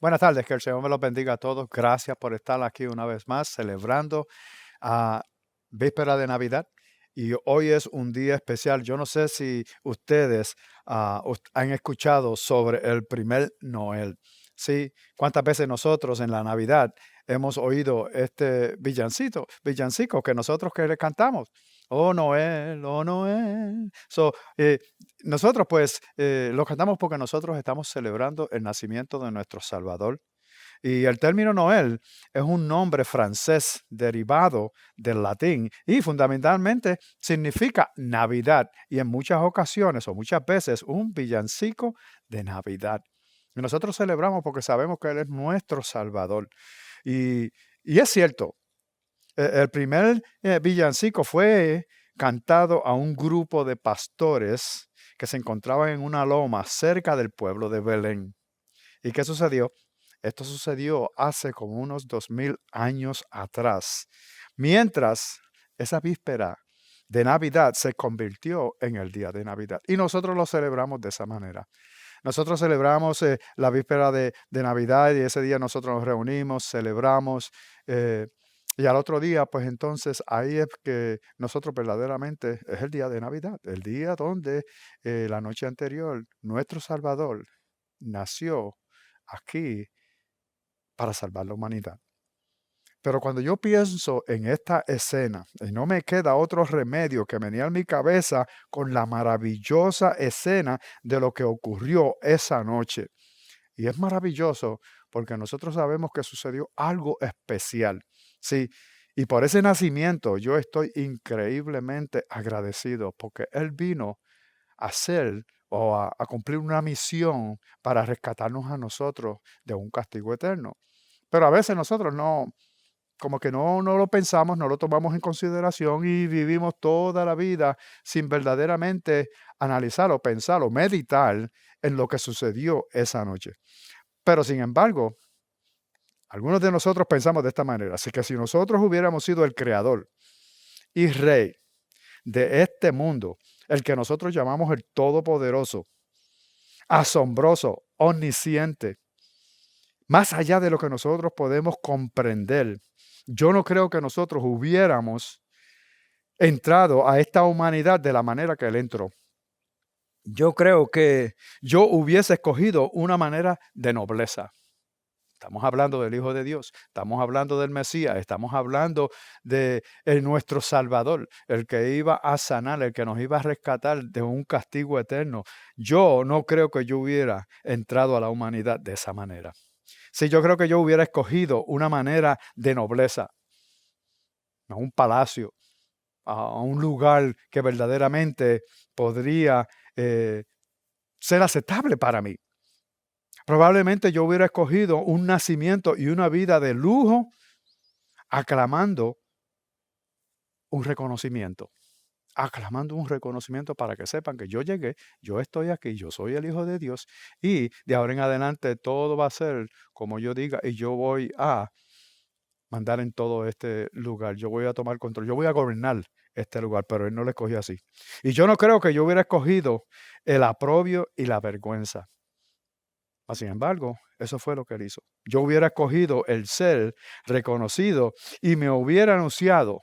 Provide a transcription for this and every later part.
Buenas tardes, que el Señor me los bendiga a todos. Gracias por estar aquí una vez más celebrando a víspera de Navidad. Y hoy es un día especial. Yo no sé si ustedes han escuchado sobre el primer Noel. Sí, cuántas veces nosotros en la Navidad hemos oído este villancico que nosotros que le cantamos. Oh Noel, oh Noel. Nosotros pues lo cantamos porque nosotros estamos celebrando el nacimiento de nuestro Salvador. Y el término Noel es un nombre francés derivado del latín y fundamentalmente significa Navidad y en muchas ocasiones o muchas veces un villancico de Navidad. Y nosotros celebramos porque sabemos que Él es nuestro Salvador. Y, y es cierto, el primer villancico fue cantado a un grupo de pastores que se encontraban en una loma cerca del pueblo de Belén. ¿Y qué sucedió? Esto sucedió hace como unos 2000 años atrás, mientras esa víspera de Navidad se convirtió en el día de Navidad. Y nosotros lo celebramos de esa manera. Nosotros celebramos la víspera de Navidad y ese día nosotros nos reunimos, celebramos. eh, y al otro día, pues entonces ahí es que nosotros verdaderamente es el día de Navidad, el día donde la noche anterior nuestro Salvador nació aquí para salvar la humanidad. Pero cuando yo pienso en esta escena, y no me queda otro remedio que venir a mi cabeza con la maravillosa escena de lo que ocurrió esa noche. Y es maravilloso porque nosotros sabemos que sucedió algo especial. Sí, y por ese nacimiento yo estoy increíblemente agradecido porque Él vino a hacer a cumplir una misión para rescatarnos a nosotros de un castigo eterno. Pero a veces nosotros no, como que no lo pensamos, no lo tomamos en consideración y vivimos toda la vida sin verdaderamente analizar o pensar o meditar en lo que sucedió esa noche. Pero sin embargo, algunos de nosotros pensamos de esta manera. Así que si nosotros hubiéramos sido el creador y rey de este mundo, el que nosotros llamamos el Todopoderoso, asombroso, omnisciente, más allá de lo que nosotros podemos comprender, yo no creo que nosotros hubiéramos entrado a esta humanidad de la manera que Él entró. Yo creo que yo hubiese escogido una manera de nobleza. Estamos hablando del Hijo de Dios, estamos hablando del Mesías, estamos hablando de nuestro Salvador, el que iba a sanar, el que nos iba a rescatar de un castigo eterno. Yo no creo que yo hubiera entrado a la humanidad de esa manera. Sí, yo creo que yo hubiera escogido una manera de nobleza, a un palacio, a un lugar que verdaderamente podría ser aceptable para mí. Probablemente yo hubiera escogido un nacimiento y una vida de lujo, aclamando un reconocimiento. Aclamando un reconocimiento para que sepan que yo llegué, yo estoy aquí, yo soy el Hijo de Dios y de ahora en adelante todo va a ser como yo diga y yo voy a mandar en todo este lugar, yo voy a tomar control, yo voy a gobernar este lugar, pero Él no lo escogió así. Y yo no creo que yo hubiera escogido el aprobio y la vergüenza. Sin embargo, eso fue lo que Él hizo. Yo hubiera escogido el ser reconocido y me hubiera anunciado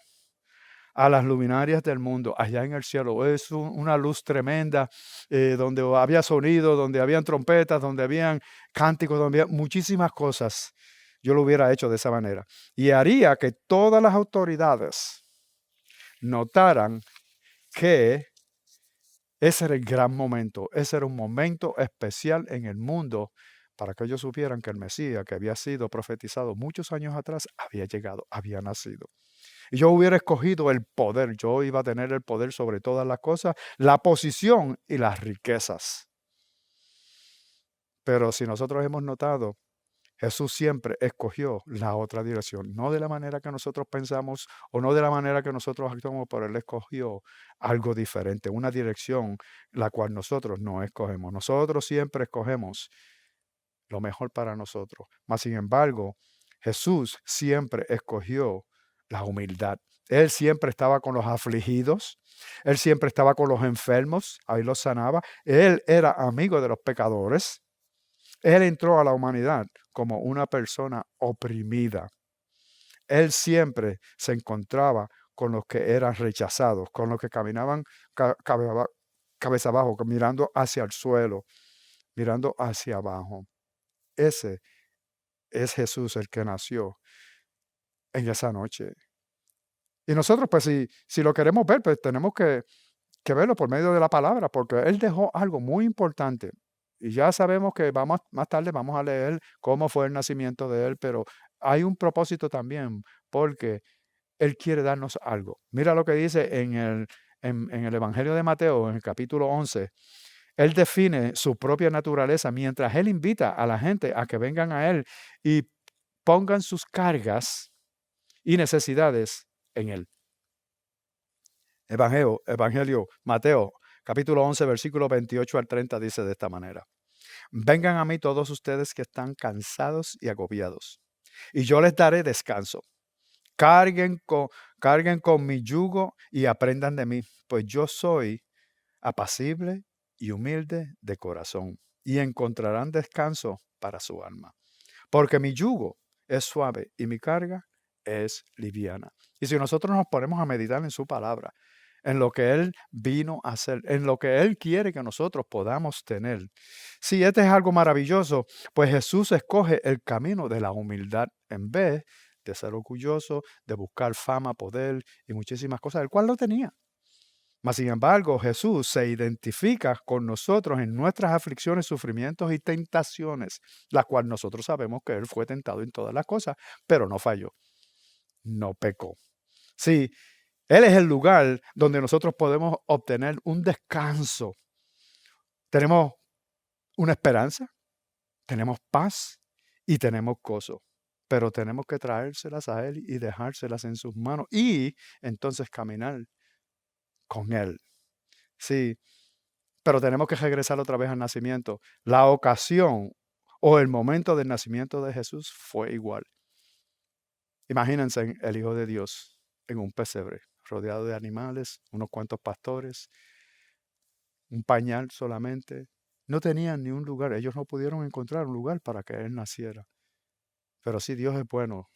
a las luminarias del mundo, allá en el cielo. Es una luz tremenda, donde había sonido, donde habían trompetas, donde habían cánticos, donde había muchísimas cosas. Yo lo hubiera hecho de esa manera. Y haría que todas las autoridades notaran que ese era el gran momento, ese era un momento especial en el mundo para que ellos supieran que el Mesías, que había sido profetizado muchos años atrás, había llegado, había nacido. Y yo hubiera escogido el poder, yo iba a tener el poder sobre todas las cosas, la posición y las riquezas. Pero si nosotros hemos notado, Jesús siempre escogió la otra dirección, no de la manera que nosotros pensamos o no de la manera que nosotros actuamos, pero Él escogió algo diferente, una dirección la cual nosotros no escogemos. Nosotros siempre escogemos lo mejor para nosotros. Mas, sin embargo, Jesús siempre escogió la humildad. Él siempre estaba con los afligidos, Él siempre estaba con los enfermos, ahí los sanaba. Él era amigo de los pecadores. Él entró a la humanidad como una persona oprimida. Él siempre se encontraba con los que eran rechazados, con los que caminaban cabeza abajo, mirando hacia el suelo, mirando hacia abajo. Ese es Jesús el que nació en esa noche. Y nosotros, pues, si lo queremos ver, pues tenemos que verlo por medio de la palabra, porque Él dejó algo muy importante. Y ya sabemos que más tarde vamos a leer cómo fue el nacimiento de Él, pero hay un propósito también, porque Él quiere darnos algo. Mira lo que dice en el Evangelio de Mateo, en el capítulo 11. Él define su propia naturaleza mientras Él invita a la gente a que vengan a Él y pongan sus cargas y necesidades en Él. Evangelio, Mateo, capítulo 11, versículo 28 al 30 dice de esta manera. Vengan a mí todos ustedes que están cansados y agobiados, y yo les daré descanso. Carguen con mi yugo y aprendan de mí, pues yo soy apacible y humilde de corazón, y encontrarán descanso para su alma. Porque mi yugo es suave y mi carga es liviana. Y si nosotros nos ponemos a meditar en su palabra, en lo que Él vino a hacer, en lo que Él quiere que nosotros podamos tener. Si este es algo maravilloso, pues Jesús escoge el camino de la humildad en vez de ser orgulloso, de buscar fama, poder y muchísimas cosas, el cual lo tenía. Mas, sin embargo, Jesús se identifica con nosotros en nuestras aflicciones, sufrimientos y tentaciones, la cual nosotros sabemos que Él fue tentado en todas las cosas, pero no falló, no pecó. Sí, Él es el lugar donde nosotros podemos obtener un descanso. Tenemos una esperanza, tenemos paz y tenemos gozo, pero tenemos que traérselas a Él y dejárselas en sus manos y entonces caminar con Él. Sí, pero tenemos que regresar otra vez al nacimiento. La ocasión o el momento del nacimiento de Jesús fue igual. Imagínense el Hijo de Dios en un pesebre, rodeado de animales, unos cuantos pastores, un pañal solamente. No tenían ni un lugar. Ellos no pudieron encontrar un lugar para que Él naciera. Pero sí, Dios es bueno.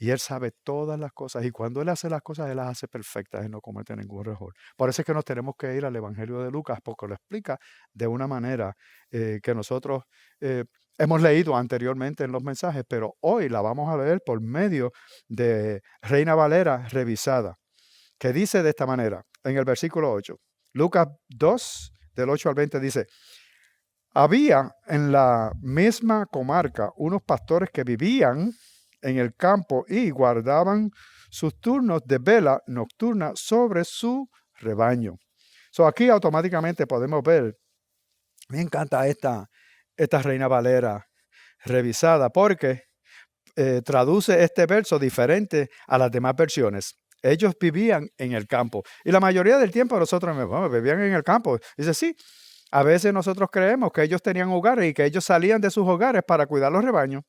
Y Él sabe todas las cosas. Y cuando Él hace las cosas, Él las hace perfectas y no comete ningún error. Por eso es que nos tenemos que ir al Evangelio de Lucas, porque lo explica de una manera que nosotros hemos leído anteriormente en los mensajes, pero hoy la vamos a leer por medio de Reina Valera revisada, que dice de esta manera, en el versículo 8. Lucas 2, del 8 al 20 dice, había en la misma comarca unos pastores que vivían en el campo y guardaban sus turnos de vela nocturna sobre su rebaño. Aquí automáticamente podemos ver, me encanta esta Reina Valera revisada porque traduce este verso diferente a las demás versiones. Ellos vivían en el campo y la mayoría del tiempo nosotros vivían en el campo. Dice, sí, a veces nosotros creemos que ellos tenían hogares y que ellos salían de sus hogares para cuidar los rebaños.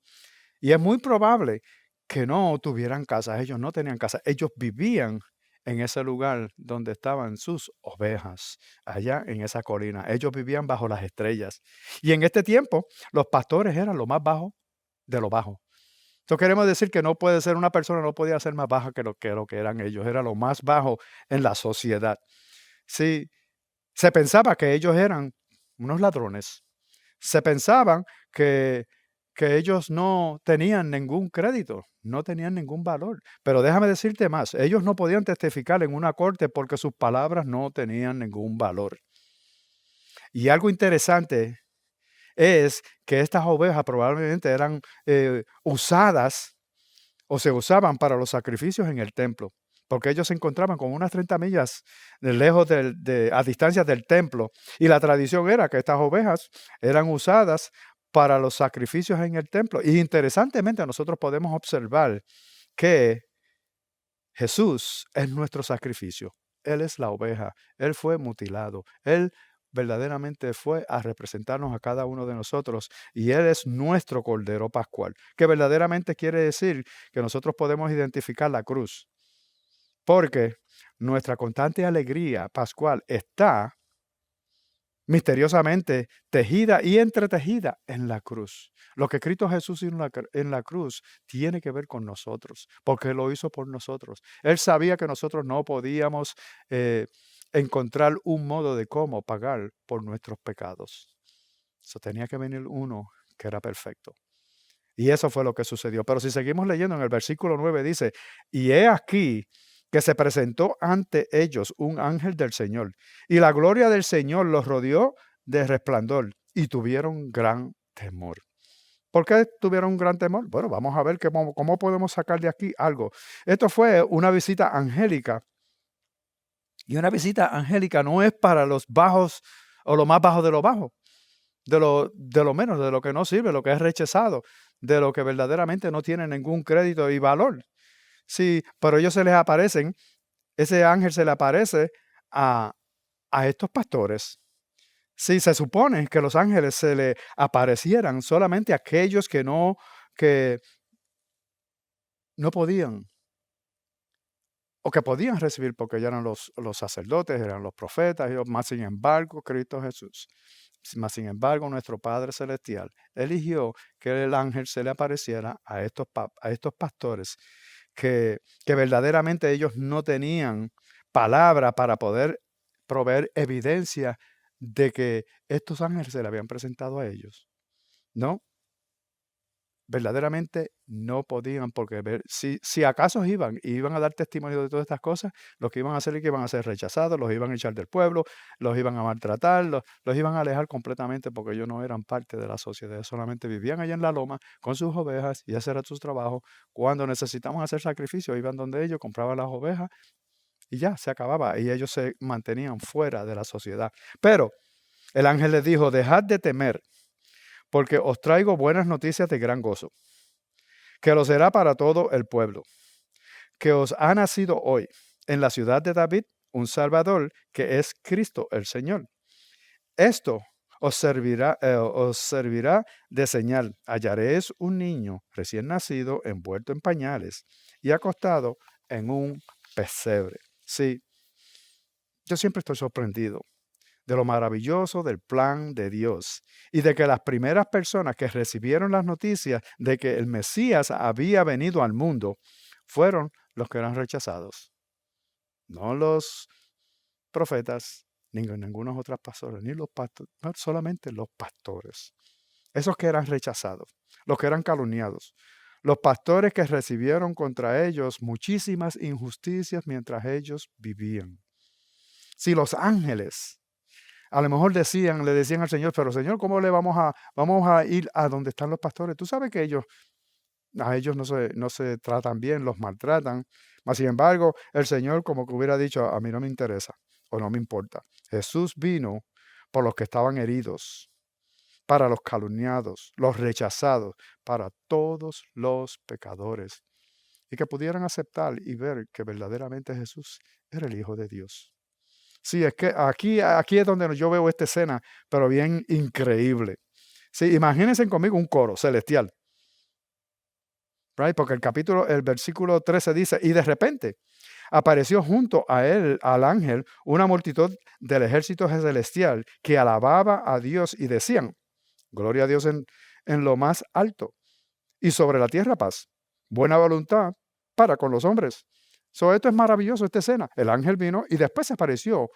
Y es muy probable que no tuvieran casa. Ellos no tenían casa. Ellos vivían en ese lugar donde estaban sus ovejas, allá en esa colina. Ellos vivían bajo las estrellas. Y en este tiempo, los pastores eran lo más bajo de lo bajo. Esto queremos decir que no puede ser una persona, no podía ser más baja que lo que eran ellos. Era lo más bajo en la sociedad. Sí, se pensaba que ellos eran unos ladrones. Se pensaban que ellos no tenían ningún crédito, no tenían ningún valor. Pero déjame decirte más, ellos no podían testificar en una corte porque sus palabras no tenían ningún valor. Y algo interesante es que estas ovejas probablemente eran usadas o se usaban para los sacrificios en el templo, porque ellos se encontraban con unas 30 millas lejos a distancia del templo, y la tradición era que estas ovejas eran usadas para los sacrificios en el templo. Y interesantemente nosotros podemos observar que Jesús es nuestro sacrificio. Él es la oveja. Él fue mutilado. Él verdaderamente fue a representarnos a cada uno de nosotros y Él es nuestro Cordero Pascual, que verdaderamente quiere decir que nosotros podemos identificar la cruz, porque nuestra constante alegría pascual está misteriosamente tejida y entretejida en la cruz. Lo que Cristo Jesús hizo en la cruz tiene que ver con nosotros, porque lo hizo por nosotros. Él sabía que nosotros no podíamos encontrar un modo de cómo pagar por nuestros pecados. Tenía que venir uno que era perfecto. Y eso fue lo que sucedió. Pero si seguimos leyendo en el versículo 9 dice, y he aquí que se presentó ante ellos un ángel del Señor, y la gloria del Señor los rodeó de resplandor, y tuvieron gran temor. ¿Por qué tuvieron un gran temor? Bueno, vamos a ver cómo podemos sacar de aquí algo. Esto fue una visita angélica, y una visita angélica no es para los bajos o lo más bajo de lo bajo, de lo menos, de lo que no sirve, lo que es rechazado, de lo que verdaderamente no tiene ningún crédito y valor. Sí, pero ellos se les aparecen, ese ángel se le aparece a estos pastores. Sí, se supone que los ángeles se le aparecieran solamente a aquellos que no podían, o que podían recibir, porque ya eran los sacerdotes, eran los profetas, más sin embargo, Cristo Jesús. Mas, sin embargo, nuestro Padre Celestial eligió que el ángel se le apareciera a estos pastores que verdaderamente ellos no tenían palabra para poder proveer evidencia de que estos ángeles se le habían presentado a ellos. ¿No? Verdaderamente no podían, porque si acaso iban a dar testimonio de todas estas cosas, lo que iban a hacer es que iban a ser rechazados, los iban a echar del pueblo, los iban a maltratar, los iban a alejar completamente, porque ellos no eran parte de la sociedad, solamente vivían allá en la loma con sus ovejas y ese era su trabajo. Cuando necesitaban hacer sacrificios, iban donde ellos, compraban las ovejas y ya, se acababa, y ellos se mantenían fuera de la sociedad. Pero el ángel les dijo, dejad de temer, porque os traigo buenas noticias de gran gozo, que lo será para todo el pueblo, que os ha nacido hoy en la ciudad de David un Salvador, que es Cristo el Señor. Esto os servirá de señal. Hallaréis un niño recién nacido, envuelto en pañales y acostado en un pesebre. Sí, yo siempre estoy sorprendido de lo maravilloso del plan de Dios y de que las primeras personas que recibieron las noticias de que el Mesías había venido al mundo fueron los que eran rechazados. No los profetas, ni ningunos otros pastores, ni los pastores, no, solamente los pastores. Esos que eran rechazados, los que eran calumniados, los pastores que recibieron contra ellos muchísimas injusticias mientras ellos vivían. Si los ángeles a lo mejor le decían al Señor, pero Señor, ¿cómo le vamos a ir a donde están los pastores? Tú sabes que a ellos no se tratan bien, los maltratan. Mas, sin embargo, el Señor como que hubiera dicho, a mí no me interesa o no me importa. Jesús vino por los que estaban heridos, para los calumniados, los rechazados, para todos los pecadores. Y que pudieran aceptar y ver que verdaderamente Jesús era el Hijo de Dios. Sí, es que aquí es donde yo veo esta escena, pero bien increíble. Sí, imagínense conmigo un coro celestial. Right? Porque el versículo 13 dice, y de repente apareció junto a él, al ángel, una multitud del ejército celestial que alababa a Dios y decían, gloria a Dios en lo más alto, y sobre la tierra paz, buena voluntad para con los hombres. Esto es maravilloso, esta escena. El ángel vino y después se apareció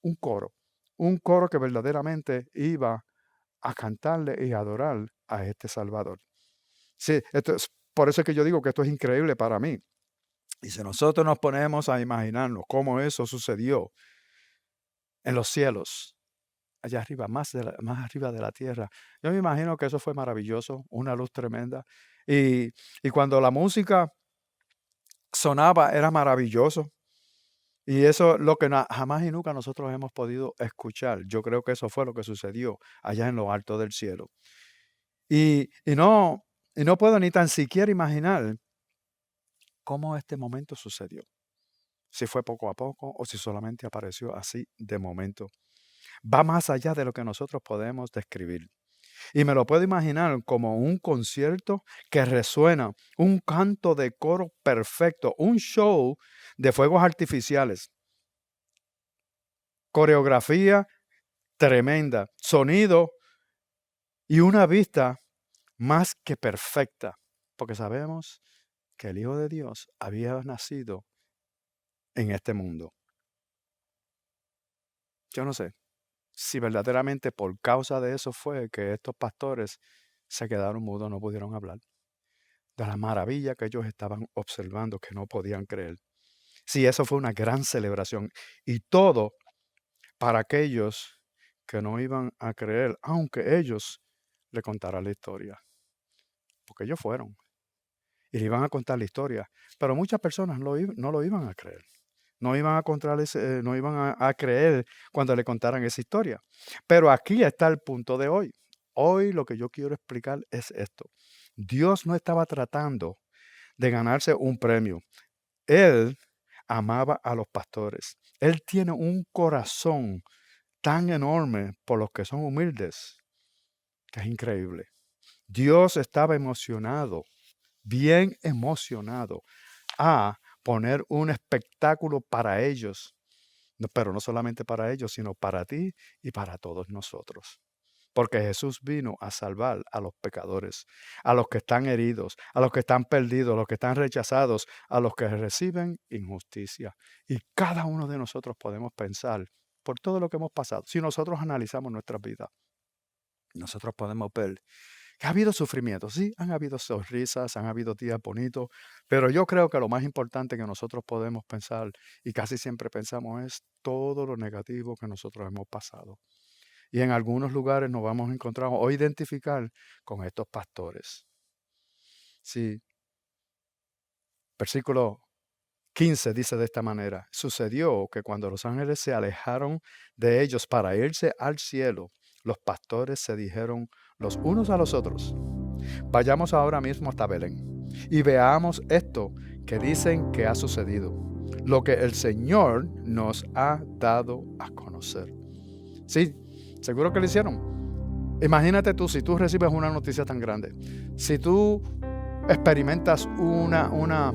un coro que verdaderamente iba a cantarle y adorar a este Salvador. Sí, por eso es que yo digo que esto es increíble para mí. Y si nosotros nos ponemos a imaginarnos cómo eso sucedió en los cielos, allá arriba, más arriba de la tierra, yo me imagino que eso fue maravilloso, una luz tremenda. Y cuando la música sonaba era maravilloso. Y eso es lo que jamás y nunca nosotros hemos podido escuchar. Yo creo que eso fue lo que sucedió allá en lo alto del cielo. Y no puedo ni tan siquiera imaginar cómo este momento sucedió. Si fue poco a poco o si solamente apareció así de momento. Va más allá de lo que nosotros podemos describir. Y me lo puedo imaginar como un concierto que resuena, un canto de coro perfecto, un show de fuegos artificiales, coreografía tremenda, sonido y una vista más que perfecta, porque sabemos que el Hijo de Dios había nacido en este mundo. Yo no sé si verdaderamente por causa de eso fue que estos pastores se quedaron mudos, no pudieron hablar, de la maravilla que ellos estaban observando, que no podían creer. Sí, eso fue una gran celebración, y todo para aquellos que no iban a creer, aunque ellos le contaran la historia, porque ellos fueron y le iban a contar la historia, pero muchas personas no lo iban a creer. No iban no iban a creer cuando le contaran esa historia. Pero aquí está el punto de hoy. Hoy lo que yo quiero explicar es esto. Dios no estaba tratando de ganarse un premio. Él amaba a los pastores. Él tiene un corazón tan enorme por los que son humildes, que es increíble. Dios estaba emocionado, bien emocionado, a poner un espectáculo para ellos, pero no solamente para ellos, sino para ti y para todos nosotros. Porque Jesús vino a salvar a los pecadores, a los que están heridos, a los que están perdidos, a los que están rechazados, a los que reciben injusticia. Y cada uno de nosotros podemos pensar por todo lo que hemos pasado. Si nosotros analizamos nuestra vida, nosotros podemos ver que ha habido sufrimiento, sí, han habido sonrisas, han habido días bonitos, pero yo creo que lo más importante que nosotros podemos pensar, y casi siempre pensamos, es todo lo negativo que nosotros hemos pasado. Y en algunos lugares nos vamos a encontrar o identificar con estos pastores. Sí. Versículo 15 dice de esta manera: sucedió que cuando los ángeles se alejaron de ellos para irse al cielo, los pastores se dijeron los unos a los otros: vayamos ahora mismo hasta Belén y veamos esto que dicen que ha sucedido, lo que el Señor nos ha dado a conocer. Sí, seguro que lo hicieron. Imagínate tú, si tú recibes una noticia tan grande, si tú experimentas una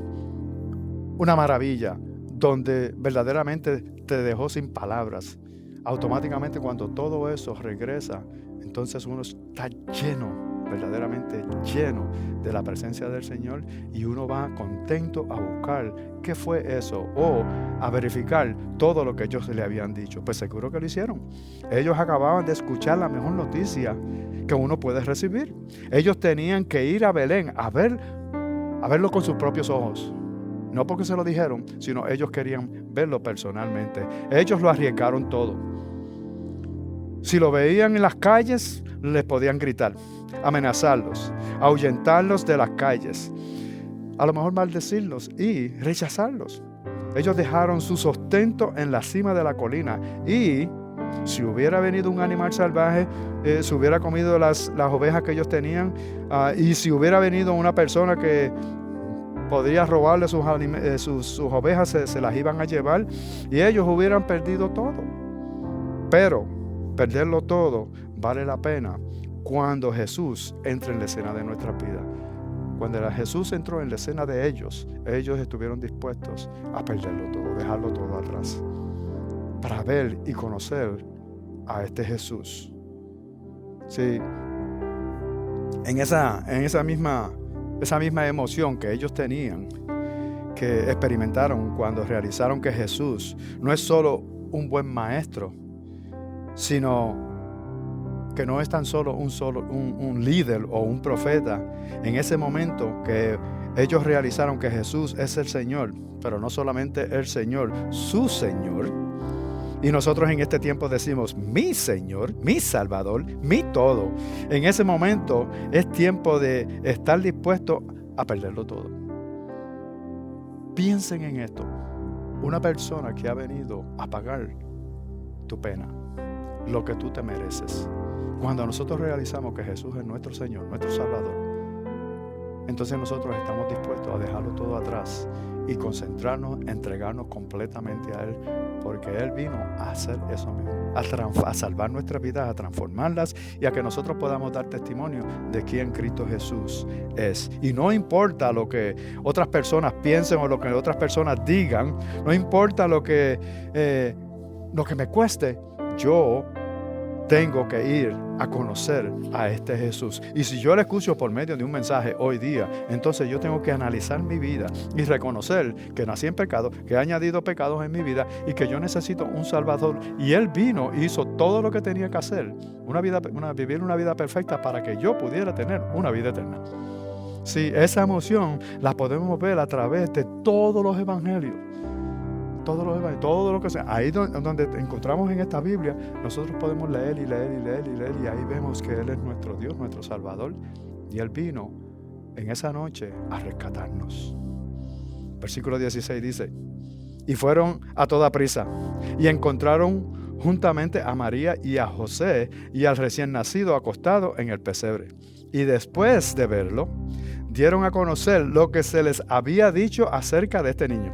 maravilla donde verdaderamente te dejó sin palabras, automáticamente cuando todo eso regresa, entonces uno está lleno, verdaderamente lleno de la presencia del Señor, y uno va contento a buscar qué fue eso o a verificar todo lo que ellos le habían dicho. Pues seguro que lo hicieron. Ellos acababan de escuchar la mejor noticia que uno puede recibir. Ellos tenían que ir a Belén a verlo con sus propios ojos. No porque se lo dijeron, sino ellos querían verlo personalmente. Ellos lo arriesgaron todo. Si lo veían en las calles, les podían gritar, amenazarlos, ahuyentarlos de las calles, a lo mejor maldecirlos y rechazarlos. Ellos dejaron su sustento en la cima de la colina, y si hubiera venido un animal salvaje, se hubiera comido las ovejas que ellos tenían, y si hubiera venido una persona que podría robarle sus ovejas, se las iban a llevar, y ellos hubieran perdido todo. Pero perderlo todo vale la pena cuando Jesús entra en la escena de nuestra vida. Cuando Jesús entró en la escena de ellos estuvieron dispuestos a perderlo todo, dejarlo todo atrás, para ver y conocer a este Jesús. Sí, en esa misma emoción que ellos tenían, que experimentaron cuando realizaron que Jesús no es solo un buen maestro, sino que no es tan solo un líder o un profeta. En ese momento que ellos realizaron que Jesús es el Señor, pero no solamente el Señor, su Señor. Y nosotros en este tiempo decimos, mi Señor, mi Salvador, mi todo. En ese momento es tiempo de estar dispuesto a perderlo todo. Piensen en esto. Una persona que ha venido a pagar tu pena, lo que tú te mereces. Cuando nosotros realizamos que Jesús es nuestro Señor, nuestro Salvador, entonces nosotros estamos dispuestos a dejarlo todo atrás y concentrarnos, entregarnos completamente a Él, porque Él vino a hacer eso mismo, a salvar nuestras vidas, a transformarlas, y a que nosotros podamos dar testimonio de quién Cristo Jesús es. Y no importa lo que otras personas piensen o lo que otras personas digan, no importa lo que me cueste, yo tengo que ir a conocer a este Jesús. Y si yo le escucho por medio de un mensaje hoy día, entonces yo tengo que analizar mi vida y reconocer que nací en pecado, que he añadido pecados en mi vida y que yo necesito un Salvador. Y Él vino y hizo todo lo que tenía que hacer, vivir una vida perfecta para que yo pudiera tener una vida eterna. Sí, esa emoción la podemos ver a través de todos los evangelios. Todo lo que sea. Ahí donde encontramos en esta Biblia, nosotros podemos leer y ahí vemos que Él es nuestro Dios, nuestro Salvador. Y Él vino en esa noche a rescatarnos. Versículo 16 dice: y fueron a toda prisa y encontraron juntamente a María y a José y al recién nacido acostado en el pesebre. Y después de verlo, dieron a conocer lo que se les había dicho acerca de este niño.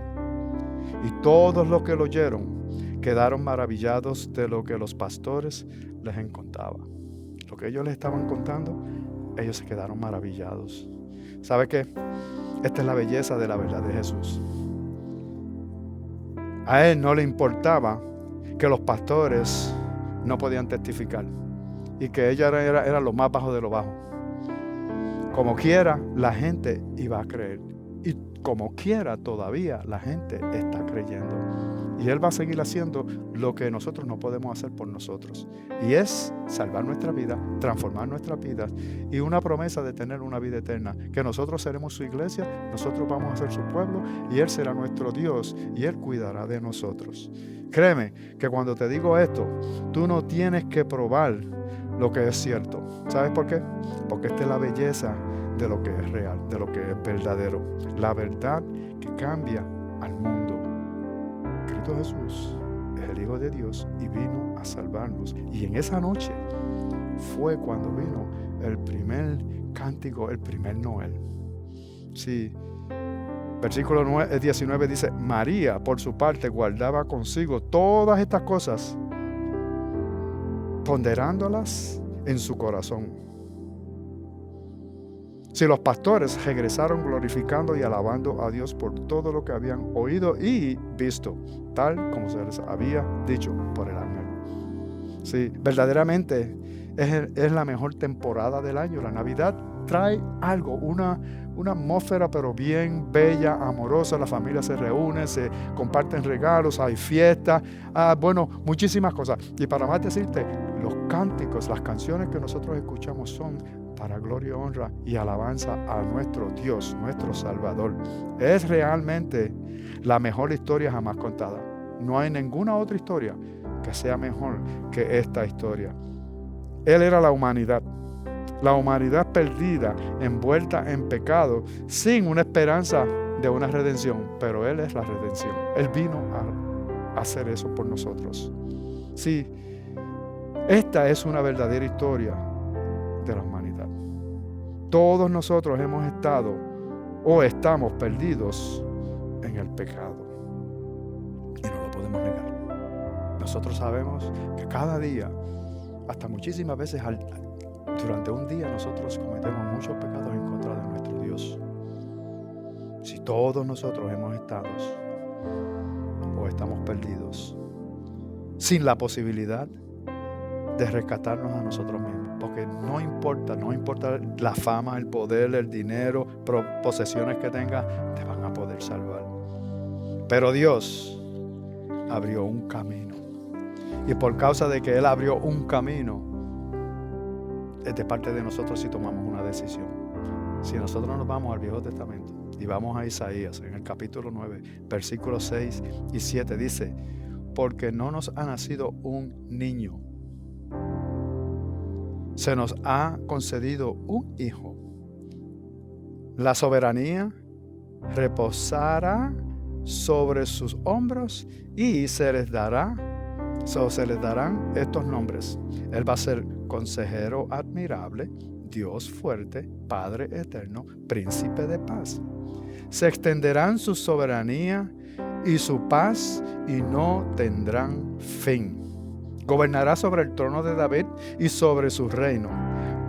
Y todos los que lo oyeron quedaron maravillados de lo que los pastores les contaban. Lo que ellos les estaban contando, ellos se quedaron maravillados. ¿Sabe qué? Esta es la belleza de la verdad de Jesús. A Él no le importaba que los pastores no podían testificar y que ella era lo más bajo de lo bajo. Como quiera, la gente iba a creer. Y como quiera, todavía la gente está creyendo. Y Él va a seguir haciendo lo que nosotros no podemos hacer por nosotros. Y es salvar nuestra vida, transformar nuestras vidas y una promesa de tener una vida eterna. Que nosotros seremos su iglesia, nosotros vamos a ser su pueblo y Él será nuestro Dios y Él cuidará de nosotros. Créeme que cuando te digo esto, tú no tienes que probar lo que es cierto. ¿Sabes por qué? Porque esta es la belleza de lo que es real, de lo que es verdadero. La verdad que cambia al mundo. Cristo Jesús es el Hijo de Dios y vino a salvarnos. Y en esa noche fue cuando vino el primer cántico, el primer Noel. Sí. Versículo 19 dice: María, por su parte, guardaba consigo todas estas cosas, ponderándolas en su corazón. Si los pastores regresaron glorificando y alabando a Dios por todo lo que habían oído y visto, tal como se les había dicho por el ángel. Sí, verdaderamente es la mejor temporada del año. La Navidad trae algo, una atmósfera pero bien bella, amorosa. La familia se reúne, se comparten regalos, hay fiestas, muchísimas cosas. Y para más decirte, los cánticos, las canciones que nosotros escuchamos son para gloria, honra y alabanza a nuestro Dios, nuestro Salvador. Es realmente la mejor historia jamás contada. No hay ninguna otra historia que sea mejor que esta historia. Él era la humanidad perdida, envuelta en pecado, sin una esperanza de una redención, pero Él es la redención. Él vino a hacer eso por nosotros. Sí, esta es una verdadera historia de la humanidad. Todos nosotros hemos estado o estamos perdidos en el pecado y no lo podemos negar. Nosotros sabemos que cada día, hasta muchísimas veces durante un día, nosotros cometemos muchos pecados en contra de nuestro Dios. Si todos nosotros hemos estado o estamos perdidos, sin la posibilidad de rescatarnos a nosotros mismos. Porque no importa la fama, el poder, el dinero, posesiones que tengas, te van a poder salvar. Pero Dios abrió un camino. Y por causa de que Él abrió un camino, es de parte de nosotros si tomamos una decisión. Si nosotros nos vamos al Viejo Testamento y vamos a Isaías, en el capítulo 9, versículos 6 y 7, dice: porque no nos ha nacido un niño, se nos ha concedido un hijo. La soberanía reposará sobre sus hombros y se les darán estos nombres. Él va a ser consejero admirable, Dios fuerte, Padre eterno, príncipe de paz. Se extenderán su soberanía y su paz y no tendrán fin. Gobernará sobre el trono de David y sobre su reino,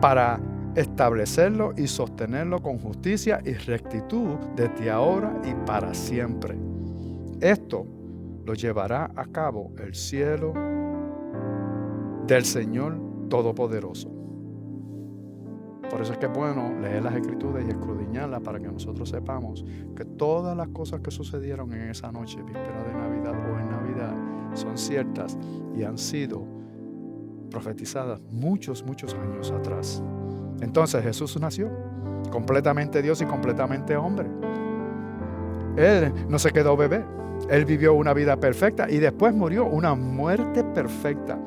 para establecerlo y sostenerlo con justicia y rectitud desde ahora y para siempre. Esto lo llevará a cabo el cielo del Señor Todopoderoso. Por eso es que es bueno leer las Escrituras y escudriñarlas para que nosotros sepamos que todas las cosas que sucedieron en esa noche, víspera de Navidad o en Navidad, son ciertas y han sido profetizadas muchos años atrás. Entonces Jesús nació completamente Dios y completamente hombre. Él no se quedó bebé. Él vivió una vida perfecta y después murió una muerte perfecta.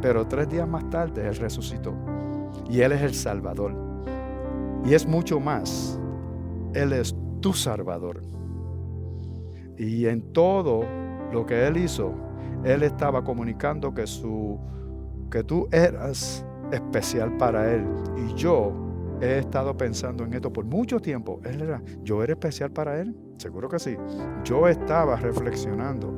Pero 3 días más tarde Él resucitó. Y Él es el Salvador. Y es mucho más. Él es tu Salvador. Y en todo lo que Él hizo, Él estaba comunicando que tú eras especial para Él. Y yo he estado pensando en esto por mucho tiempo. ¿Yo era especial para Él? Seguro que sí. Yo estaba reflexionando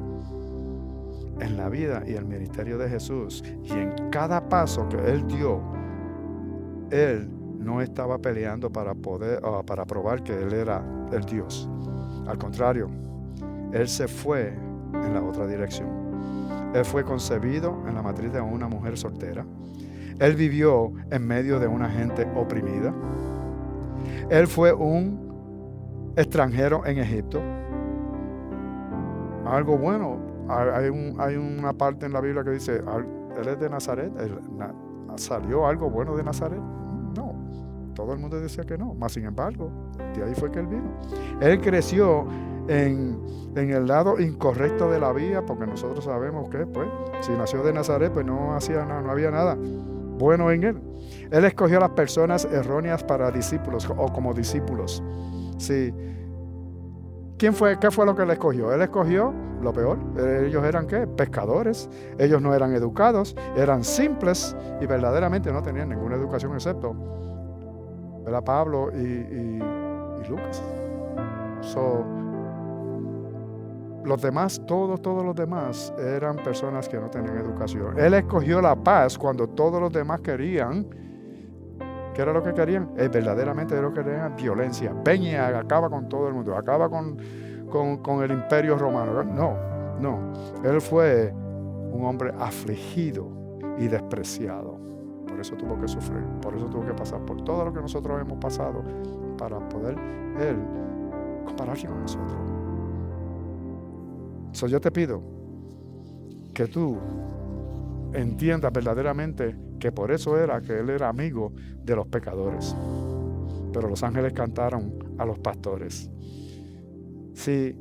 en la vida y el ministerio de Jesús. Y en cada paso que Él dio, Él no estaba peleando para probar que Él era el Dios. Al contrario, Él se fue en la otra dirección. Él fue concebido en la matriz de una mujer soltera. Él vivió en medio de una gente oprimida. Él fue un extranjero en Egipto. Algo bueno. Hay una parte en la Biblia que dice, Él es de Nazaret. ¿Salió algo bueno de Nazaret? No. Todo el mundo decía que no. Mas sin embargo, de ahí fue que Él vino. Él creció en el lado incorrecto de la vía, porque nosotros sabemos que, pues, si nació de Nazaret, pues no había nada bueno en Él. Él escogió a las personas erróneas para discípulos o como discípulos. Sí. ¿Qué fue lo que Él escogió? Él escogió lo peor. Ellos eran ¿qué? Pescadores. Ellos no eran educados, eran simples y verdaderamente no tenían ninguna educación excepto era Pablo y Lucas. Los demás, todos los demás eran personas que no tenían educación. Él escogió la paz cuando todos los demás querían. ¿Qué era lo que querían? Verdaderamente lo que querían violencia. Ven y acaba con todo el mundo. Acaba con el imperio romano. No. Él fue un hombre afligido y despreciado. Por eso tuvo que sufrir. Por eso tuvo que pasar por todo lo que nosotros hemos pasado para poder Él compararse con nosotros. Yo te pido que tú entiendas verdaderamente que por eso era que Él era amigo de los pecadores. Pero los ángeles cantaron a los pastores. Sí,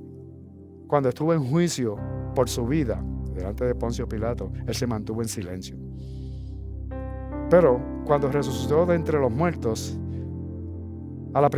cuando estuvo en juicio por su vida delante de Poncio Pilato, Él se mantuvo en silencio. Pero cuando resucitó de entre los muertos, a la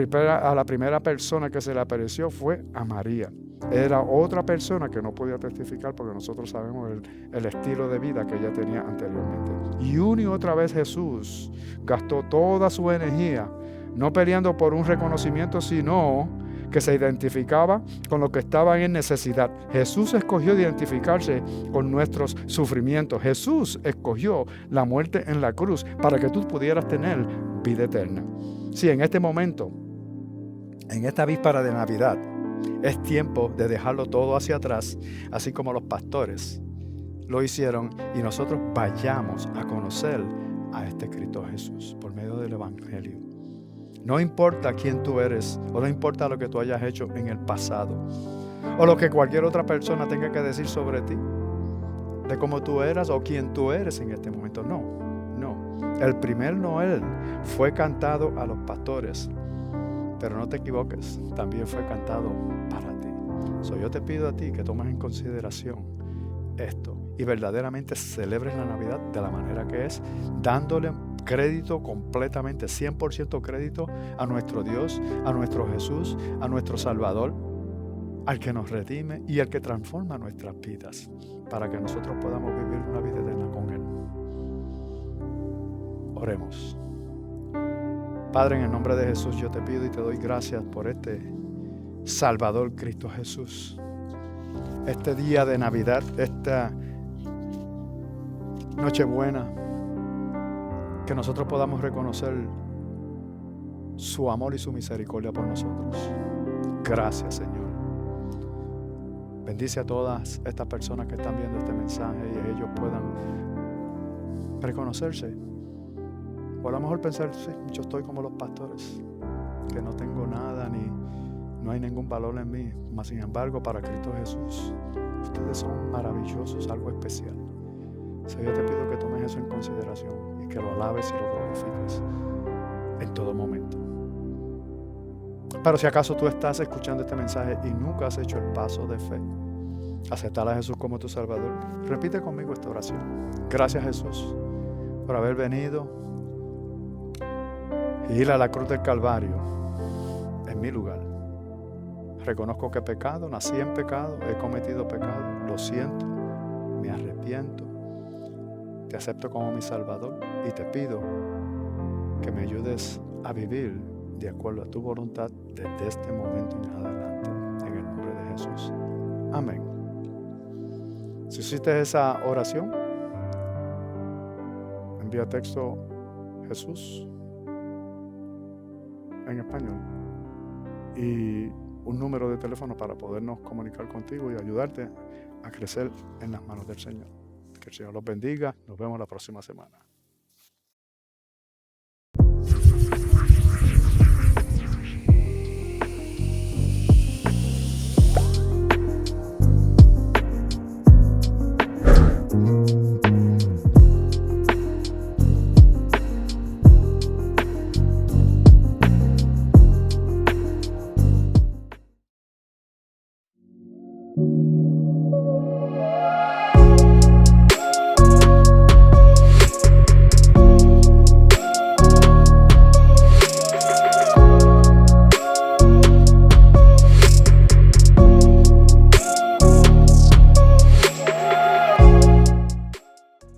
primera persona que se le apareció fue a María. Era otra persona que no podía testificar porque nosotros sabemos el estilo de vida que ella tenía anteriormente. Y una y otra vez Jesús gastó toda su energía, no peleando por un reconocimiento, sino que se identificaba con lo que estaba en necesidad. Jesús escogió identificarse con nuestros sufrimientos. Jesús escogió la muerte en la cruz para que tú pudieras tener vida eterna. Sí, en este momento, en esta víspera de Navidad, es tiempo de dejarlo todo hacia atrás, así como los pastores lo hicieron, y nosotros vayamos a conocer a este Cristo Jesús por medio del Evangelio. No importa quién tú eres, o no importa lo que tú hayas hecho en el pasado, o lo que cualquier otra persona tenga que decir sobre ti, de cómo tú eras o quién tú eres en este momento. No. El primer Noel fue cantado a los pastores, pero no te equivoques, también fue cantado para ti. Yo te pido a ti que tomes en consideración esto y verdaderamente celebres la Navidad de la manera que es, dándole crédito completamente, 100% crédito a nuestro Dios, a nuestro Jesús, a nuestro Salvador, al que nos redime y al que transforma nuestras vidas para que nosotros podamos vivir una vida eterna con Él. Oremos. Padre, en el nombre de Jesús yo te pido y te doy gracias por este Salvador Cristo Jesús. Este día de Navidad, esta Nochebuena, que nosotros podamos reconocer su amor y su misericordia por nosotros. Gracias, Señor. Bendice a todas estas personas que están viendo este mensaje y ellos puedan reconocerse. O a lo mejor pensar, sí, yo estoy como los pastores, que no tengo nada ni no hay ningún valor en mí. Mas sin embargo, para Cristo Jesús, ustedes son maravillosos, algo especial. So, yo te pido que tomes eso en consideración y que lo alabes y lo glorifiques en todo momento. Pero si acaso tú estás escuchando este mensaje y nunca has hecho el paso de fe, aceptar a Jesús como tu Salvador, repite conmigo esta oración. Gracias, Jesús, por haber venido y ir a la cruz del Calvario en mi lugar. Reconozco que he pecado, nací en pecado, he cometido pecado, lo siento, me arrepiento, te acepto como mi Salvador y te pido que me ayudes a vivir de acuerdo a tu voluntad desde este momento en adelante, en el nombre de Jesús. Amén. Si hiciste esa oración, envía texto Jesús en español y un número de teléfono para podernos comunicar contigo y ayudarte a crecer en las manos del Señor. Que el Señor los bendiga. Nos vemos la próxima semana.